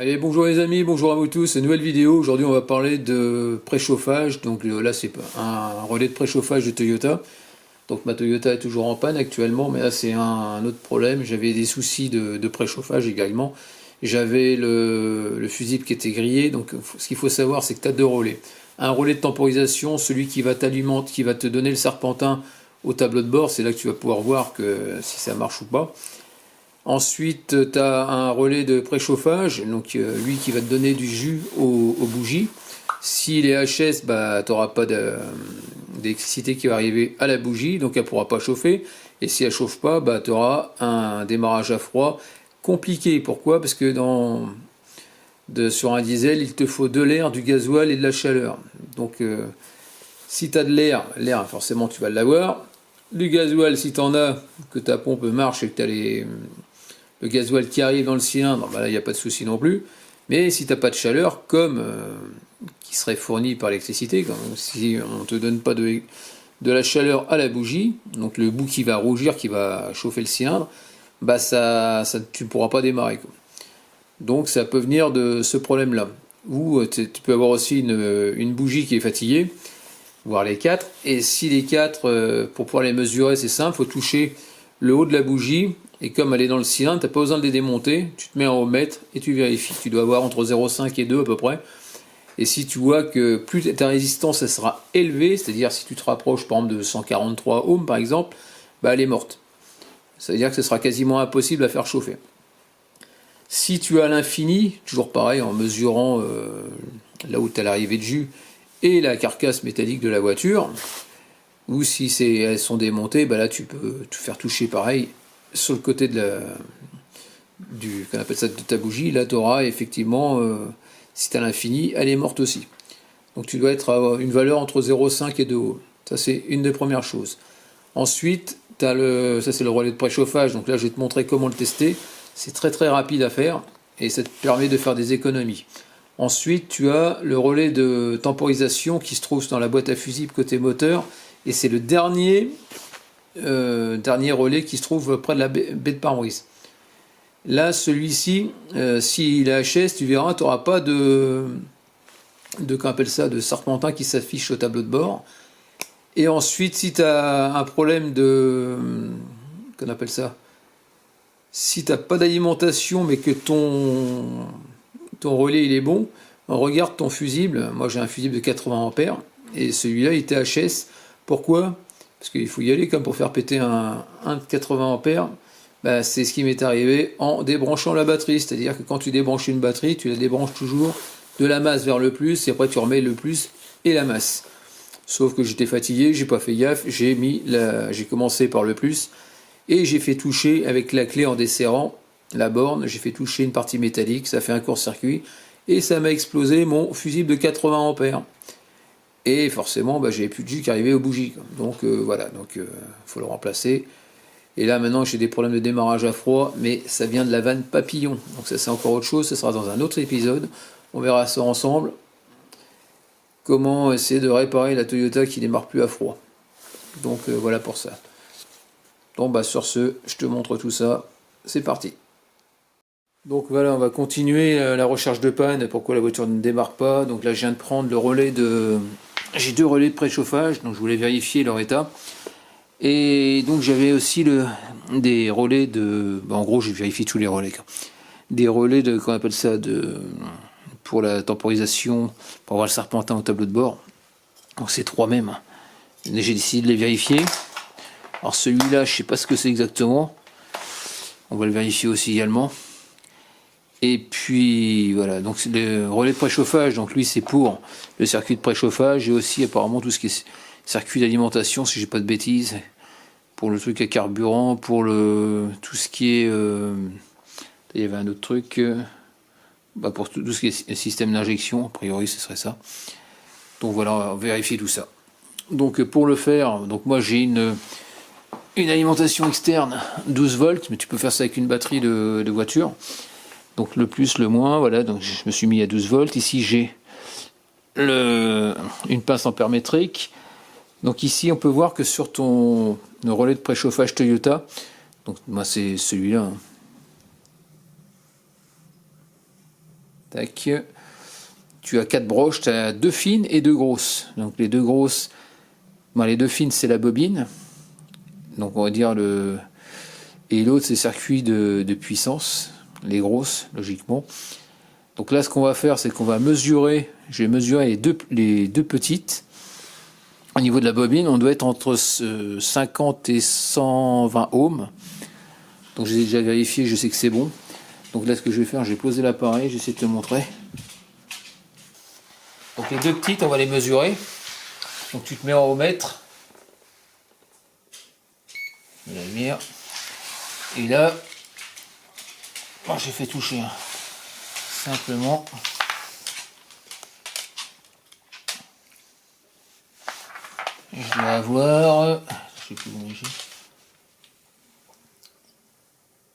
Allez, bonjour les amis, bonjour à vous tous, nouvelle vidéo. Aujourd'hui on va parler de préchauffage. Donc là c'est un relais de préchauffage de Toyota. Donc ma Toyota est toujours en panne actuellement, mais là c'est un autre problème. J'avais des soucis de préchauffage également. J'avais le fusible qui était grillé. Donc ce qu'il faut savoir, c'est que tu as deux relais. Un relais de temporisation, celui qui va t'alimenter, qui va te donner le serpentin au tableau de bord. C'est là que tu vas pouvoir voir si ça marche ou pas. Ensuite, tu as un relais de préchauffage, donc lui qui va te donner du jus aux bougies. S'il est HS, bah, tu n'auras pas d'électricité qui va arriver à la bougie, donc elle ne pourra pas chauffer. Et si elle ne chauffe pas, bah, tu auras un démarrage à froid compliqué. Pourquoi? Parce que sur un diesel, il te faut de l'air, du gasoil et de la chaleur. Donc si tu as de l'air, forcément tu vas l'avoir. Du gasoil, si tu en as, que ta pompe marche et que tu as le gasoil qui arrive dans le cylindre, bah là il n'y a pas de souci non plus. Mais si tu n'as pas de chaleur, qui serait fournie par l'électricité, si on ne te donne pas de la chaleur à la bougie, donc le bout qui va rougir, qui va chauffer le cylindre, bah tu ne pourras pas démarrer, quoi. Donc ça peut venir de ce problème-là. Ou tu peux avoir aussi une bougie qui est fatiguée, voire les quatre. Et si les quatre, pour pouvoir les mesurer, c'est simple, il faut toucher le haut de la bougie. Et comme elle est dans le cylindre, tu n'as pas besoin de les démonter, tu te mets en ohmmètre et tu vérifies. Tu dois avoir entre 0,5 et 2 à peu près. Et si tu vois que plus ta résistance elle sera élevée, c'est-à-dire si tu te rapproches par exemple de 143 ohms par exemple, bah elle est morte. C'est-à-dire que ce sera quasiment impossible à faire chauffer. Si tu as l'infini, toujours pareil, en mesurant là où tu as l'arrivée de jus et la carcasse métallique de la voiture, ou si elles sont démontées, bah là tu peux te faire toucher pareil sur le côté qu'on appelle ça, de ta bougie. Là tu auras effectivement, si tu as l'infini, elle est morte aussi. Donc tu dois être à une valeur entre 0,5 et 2 ohms. Ça c'est une des premières choses. Ensuite, ça c'est le relais de préchauffage. Donc là je vais te montrer comment le tester. C'est très très rapide à faire et ça te permet de faire des économies. Ensuite, tu as le relais de temporisation qui se trouve dans la boîte à fusibles côté moteur, et c'est le dernier relais qui se trouve près de la baie de pare-brise. Là, celui-ci, s'il est HS, tu verras, tu n'auras pas de serpentin qui s'affiche au tableau de bord. Et ensuite, si tu as un problème qu'on appelle ça, si tu n'as pas d'alimentation mais que ton relais il est bon, on regarde ton fusible. Moi j'ai un fusible de 80 ampères et celui-là il était HS. Pourquoi? Parce qu'il faut y aller comme pour faire péter un de 80 ampères. Bah, c'est ce qui m'est arrivé en débranchant la batterie. C'est-à-dire que quand tu débranches une batterie, tu la débranches toujours de la masse vers le plus et après tu remets le plus et la masse. Sauf que j'étais fatigué, j'ai pas fait gaffe, j'ai commencé par le plus. Et j'ai fait toucher avec la clé en desserrant la borne, j'ai fait toucher une partie métallique, ça fait un court-circuit, et ça m'a explosé mon fusible de 80 ampères. Et forcément, bah, j'avais plus de jus qui arrivait aux bougies. Donc voilà, faut le remplacer. Et là maintenant j'ai des problèmes de démarrage à froid, mais ça vient de la vanne papillon. Donc ça c'est encore autre chose, ça sera dans un autre épisode. On verra ça ensemble. Comment essayer de réparer la Toyota qui démarre plus à froid. Donc voilà pour ça. Donc bah sur ce, je te montre tout ça, c'est parti. Donc voilà, on va continuer la recherche de panne, pourquoi la voiture ne démarre pas. Donc là je viens de prendre le relais j'ai deux relais de préchauffage, donc je voulais vérifier leur état. Et donc j'avais aussi des relais en gros j'ai vérifié tous les relais. Des relais qu'on appelle ça, pour la temporisation, pour avoir le serpentin au tableau de bord. Donc c'est trois mêmes. J'ai décidé de les vérifier. Alors celui-là, je sais pas ce que c'est exactement. On va le vérifier aussi également. Et puis voilà, donc c'est le relais de préchauffage. Donc lui, c'est pour le circuit de préchauffage et aussi apparemment tout ce qui est circuit d'alimentation, si j'ai pas de bêtises, pour le truc à carburant, pour tout ce qui est. Il y avait un autre truc. Pour tout ce qui est système d'injection, a priori, ce serait ça. Donc voilà, on va vérifier tout ça. Donc pour le faire, donc moi j'ai une alimentation externe 12 volts, mais tu peux faire ça avec une batterie de voiture. Donc le plus, le moins, voilà, donc je me suis mis à 12 volts. Ici j'ai une pince ampère-métrique. Donc ici on peut voir que sur le relais de préchauffage Toyota, donc moi c'est celui-là, Tac. Tu as 4 broches, tu as 2 fines et 2 grosses. Donc les 2 grosses, bon, les 2 fines c'est la bobine. Donc on va dire le... Et l'autre c'est circuit de puissance, les grosses logiquement. Donc là ce qu'on va faire c'est qu'on va mesurer, je vais mesurer les deux petites. Au niveau de la bobine on doit être entre 50 et 120 ohms. Donc j'ai déjà vérifié, je sais que c'est bon. Donc là ce que je vais faire, je vais poser l'appareil, j'essaie de te montrer. Donc les deux petites on va les mesurer. Donc tu te mets en ohmmètre. La lumière. Et là, bon, j'ai fait toucher hein. Simplement. Je dois avoir, je sais plus où j'ai,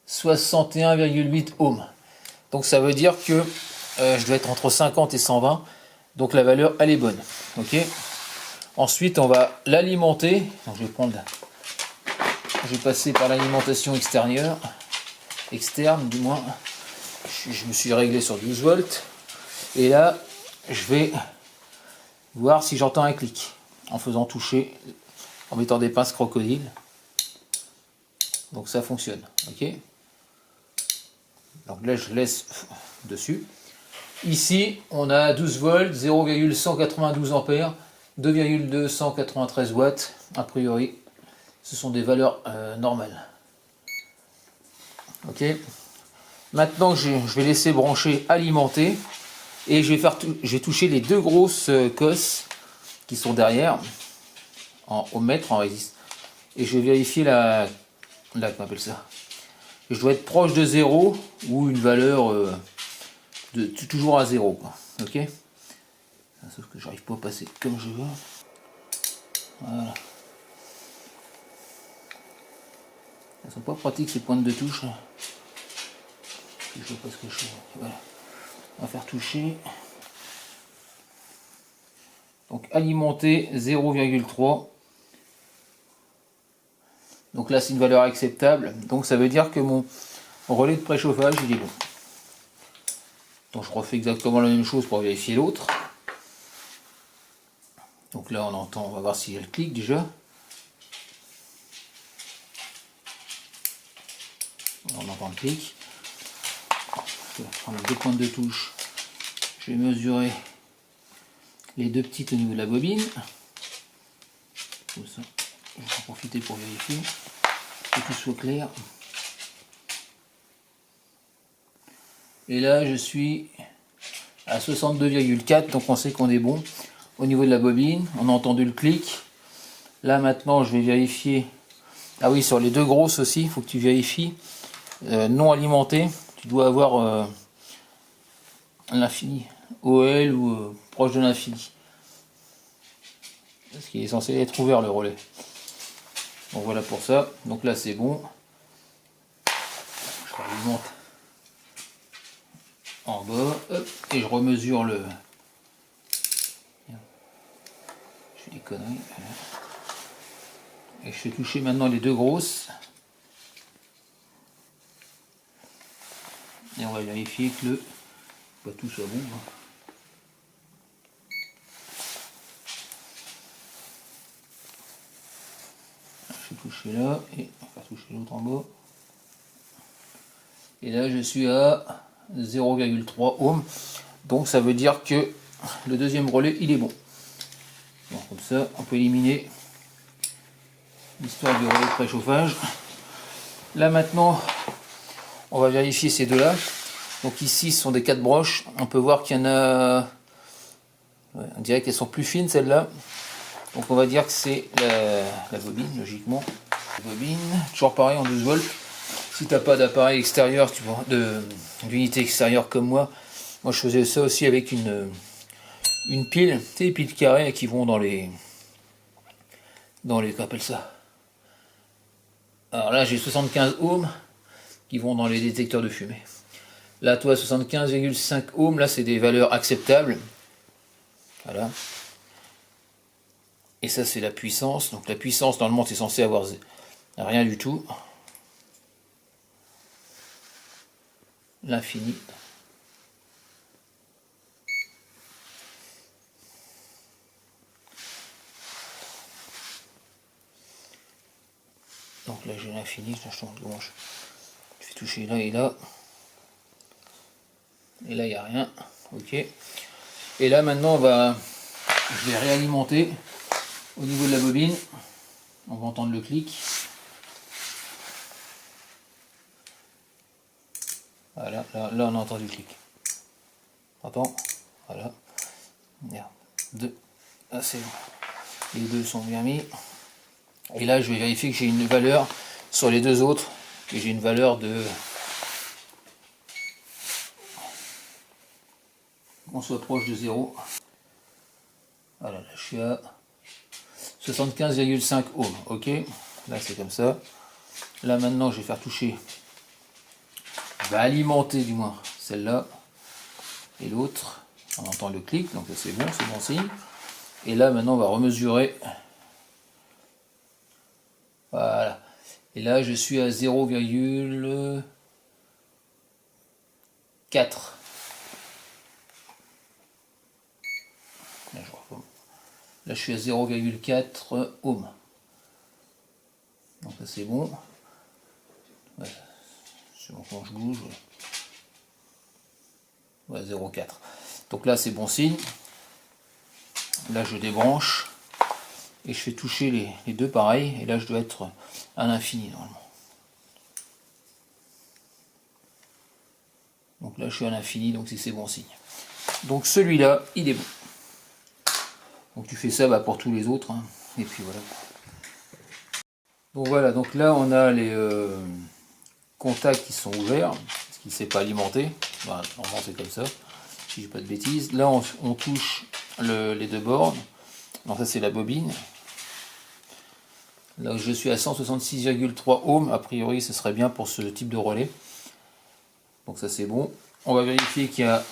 61,8 ohms. Donc ça veut dire que je dois être entre 50 et 120. Donc la valeur elle est bonne. Ok. Ensuite on va l'alimenter. Donc je vais passer par l'alimentation externe du moins. Je me suis réglé sur 12 volts. Et là, je vais voir si j'entends un clic. En faisant toucher, en mettant des pinces crocodile. Donc ça fonctionne. Ok. Donc là, je laisse dessus. Ici, on a 12 volts, 0,192 ampères, 2,293 watts. A priori, ce sont des valeurs normales. Ok. Maintenant, je vais laisser brancher alimenter et je vais toucher les deux grosses cosses qui sont derrière en ohmmètre, en résiste. Et je vais vérifier comment on appelle ça. Je dois être proche de 0 ou une valeur toujours à 0. Quoi. Ok. Sauf que j'arrive pas à passer comme je veux. Voilà. Elles sont pas pratiques ces pointes de touche. Je sais pas ce que je fais. Voilà. On va faire toucher. Donc alimenter 0,3. Donc là c'est une valeur acceptable. Donc ça veut dire que mon relais de préchauffage il est bon. Donc je refais exactement la même chose pour vérifier l'autre. Donc là on entend, on va voir si elle clique déjà. On entend le clic. Je vais prendre les deux pointes de touche. Je vais mesurer les deux petites au niveau de la bobine. Comme ça, je vais en profiter pour vérifier que tout soit clair. Et là, je suis à 62,4, donc on sait qu'on est bon. Au niveau de la bobine, on a entendu le clic. Là, maintenant, je vais vérifier. Ah oui, sur les deux grosses aussi, il faut que tu vérifies. Non alimenté, tu dois avoir l'infini, OL ou proche de l'infini. Parce qu'il est censé être ouvert le relais. Donc voilà pour ça. Donc là c'est bon. Je remonte en bas. Hop, et je remesure le. Je fais des conneries. Et je fais toucher maintenant les deux grosses. Et on va vérifier que tout soit bon. Je vais toucher là et on va faire toucher l'autre en bas. Et là je suis à 0,3 ohms. Donc ça veut dire que le deuxième relais il est bon. Donc, comme ça on peut éliminer l'histoire du relais de préchauffage. Là maintenant on va vérifier ces deux là. Donc ici ce sont des 4 broches. On peut voir qu'il y en a. Ouais, on dirait qu'elles sont plus fines celles-là. Donc on va dire que c'est la bobine, logiquement. La bobine, toujours pareil en 12 volts. Si tu n'as pas d'appareil extérieur, tu vois, d'unité extérieure comme moi je faisais ça aussi avec une pile, tu sais, les piles carrées qui vont dans les comment on appelle ça. Alors là j'ai 75 ohms qui vont dans les détecteurs de fumée. Là toi 75,5 ohms, là c'est des valeurs acceptables. Voilà. Et ça c'est la puissance. Donc la puissance normalement c'est censé avoir rien du tout. L'infini. là j'ai l'infini, je fais toucher là et là. Et là il n'y a rien. Ok. Et là maintenant je vais réalimenter au niveau de la bobine. On va entendre le clic. Voilà, là on a entendu le clic. Attends, voilà. Merde. 2. Ah, c'est bon. Les deux sont bien mis. Et là je vais vérifier que j'ai une valeur sur les deux autres. Que j'ai une valeur de... On soit proche de 0. Voilà, là je suis à 75,5 ohms. Ok, là c'est comme ça. Là maintenant je vais faire toucher. Je vais alimenter du moins celle-là et l'autre. On entend le clic, donc c'est bon signe. Et là maintenant on va remesurer. Voilà. Et là je suis à 0,4. Là je suis à 0,4 ohms. Donc ça c'est bon. Ouais. C'est bon quand je bouge. Ouais, 0,4. Donc là c'est bon signe. Là je débranche. Et je fais toucher les deux pareils. Et là je dois être à l'infini normalement. Donc là je suis à l'infini, donc c'est bon signe. Donc celui-là, il est bon. Donc tu fais ça pour tous les autres. Hein. Et puis voilà. Donc voilà, donc là on a les contacts qui sont ouverts, parce qu'il ne s'est pas alimenté. Voilà, normalement c'est comme ça, si je dis pas de bêtises. Là on touche les deux bornes. Donc ça c'est la bobine. Là je suis à 166,3 ohms, a priori ce serait bien pour ce type de relais. Donc ça c'est bon. On va vérifier qu'il y a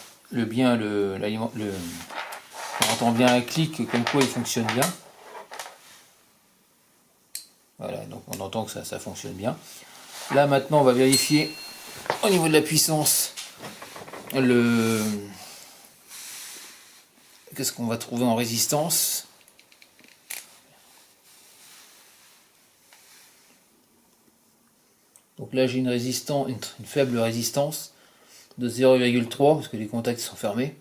on entend bien un clic, comme quoi il fonctionne bien. Voilà, donc on entend que ça fonctionne bien. Là maintenant on va vérifier au niveau de la puissance qu'est-ce qu'on va trouver en résistance. Donc là j'ai une faible résistance de 0,3 parce que les contacts sont fermés.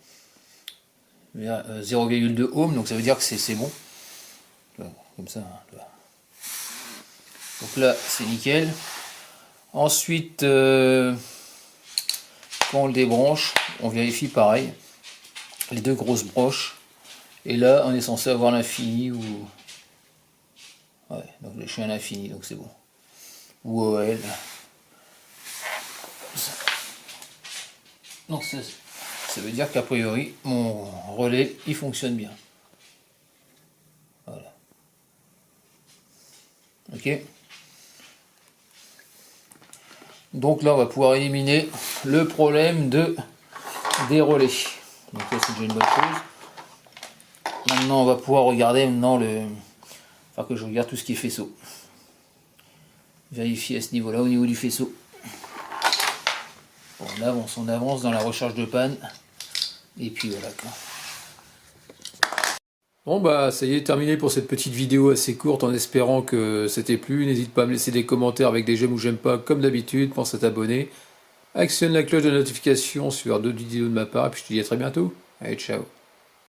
0,2 ohms, donc ça veut dire que c'est bon. Comme ça. Donc là c'est nickel. Ensuite, quand on le débranche, on vérifie pareil les deux grosses broches. Et là on est censé avoir l'infini ou... Ouais, donc là je suis à l'infini, donc c'est bon. Ou OL. Donc ça veut dire qu'a priori mon relais il fonctionne bien. Voilà. Ok. Donc là on va pouvoir éliminer le problème des relais. Donc ça c'est déjà une bonne chose. Maintenant on va pouvoir regarder enfin que je regarde tout ce qui est faisceau. Vérifier à ce niveau là, au niveau du faisceau. Bon, on avance dans la recherche de panne. Et puis voilà quoi. Bon bah ça y est, terminé pour cette petite vidéo assez courte, en espérant que c'était plu. N'hésite pas à me laisser des commentaires avec des j'aime ou j'aime pas comme d'habitude. Pense à t'abonner. Actionne la cloche de notification sur d'autres vidéos de ma part. Et puis je te dis à très bientôt. Allez, ciao.